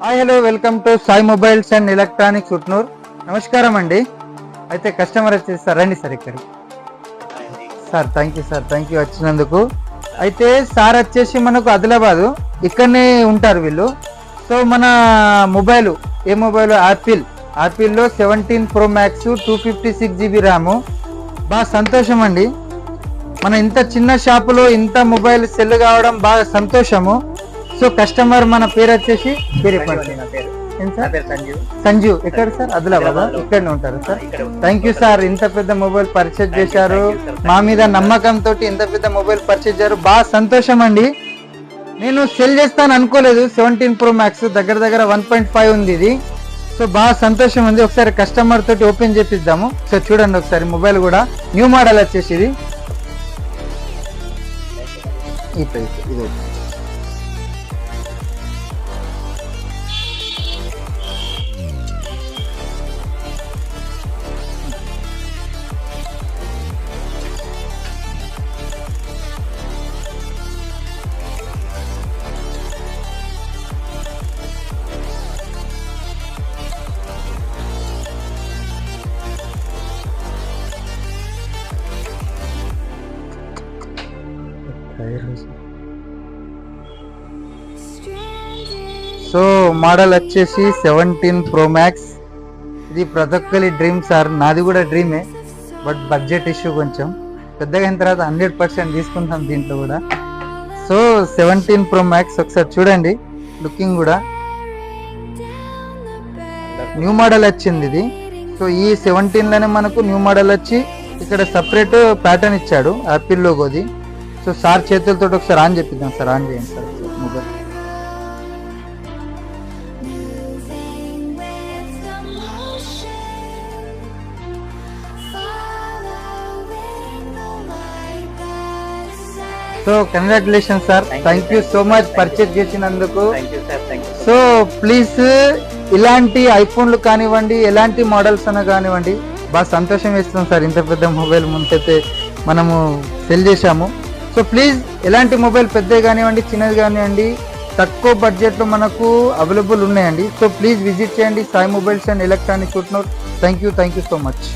Hi hello welcome to Sai mobiles and electronics Utnoor. నమస్కారం అండి. అయితే కస్టమర్ వచ్చేసి సార్ రండి సార్ ఇక్కడికి. సార్ థ్యాంక్ యూ వచ్చినందుకు. అయితే సార్ వచ్చేసి మనకు ఆదిలాబాదు ఇక్కడనే ఉంటారు వీళ్ళు. సో మన మొబైల్ ఏ మొబైల్ యాపిల్లో 17 Pro Max 256 GB ర్యాము. బాగా సంతోషం అండి, మన ఇంత చిన్న షాపులో ఇంత మొబైల్ సెల్ కావడం బాగా సంతోషము. సో కస్టమర్ మన పేరు వచ్చేసి సంజు. ఎక్కడ సార్? ఆదిలాబాద్ ఇక్కడనే ఉంటారు సార్. థ్యాంక్ యూ సార్, ఇంత పెద్ద మొబైల్ పర్చేజ్ చేశారు, మా మీద నమ్మకంతో ఇంత పెద్ద మొబైల్ పర్చేజ్ చేశారు, బాగా సంతోషం అండి. నేను సెల్ చేస్తాను అనుకోలేదు. 17 Pro Max దగ్గర 1.5 ఉంది ఇది. సో బాగా సంతోషం ఉంది. ఒకసారి కస్టమర్ తోటి ఓపెన్ చేపిద్దాము. సో చూడండి ఒకసారి, మొబైల్ కూడా న్యూ మోడల్ వచ్చేసి ఇది. సో మోడల్ వచ్చేసి 17 Pro Max. ఇది ప్రతి ఒక్కరి డ్రీమ్ సార్, నాది కూడా డ్రీమే. బట్ బడ్జెట్ ఇష్యూ కొంచెం, పెద్దగా అయిన తర్వాత 100% తీసుకుంటాం దీంట్లో కూడా. సో 17 Pro Max ఒకసారి చూడండి, లుకింగ్ కూడా న్యూ మోడల్ వచ్చింది ఇది. సో ఈ 17లోనే మనకు న్యూ మోడల్ వచ్చి ఇక్కడ సపరేట్ ప్యాటర్న్ ఇచ్చాడు యాపిల్ లోగోది. సో సార్ చేతులతో ఒకసారి ఆన్ చెప్పిద్దాం సార్. ఆన్ చేయండి sir mobile. So congratulation sir, thank you so much purchase చేసినందుకు. సో ప్లీజ్ ఇలాంటి ఐఫోన్లు కానివ్వండి, ఎలాంటి మోడల్స్ అన్నా కానివ్వండి, బాగా సంతోషం వేస్తాం సార్. ఇంత పెద్ద మొబైల్ ముందైతే మనము సెల్ చేశాము. సో ప్లీజ్ ఎలాంటి మొబైల్ పెద్దది కానివ్వండి, చిన్నది కానివ్వండి, తక్కువ బడ్జెట్లో మనకు అవైలబుల్ ఉన్నాయండి. సో ప్లీజ్ విజిట్ చేయండి Sai mobiles and electronics Utnoor. Thank you so much.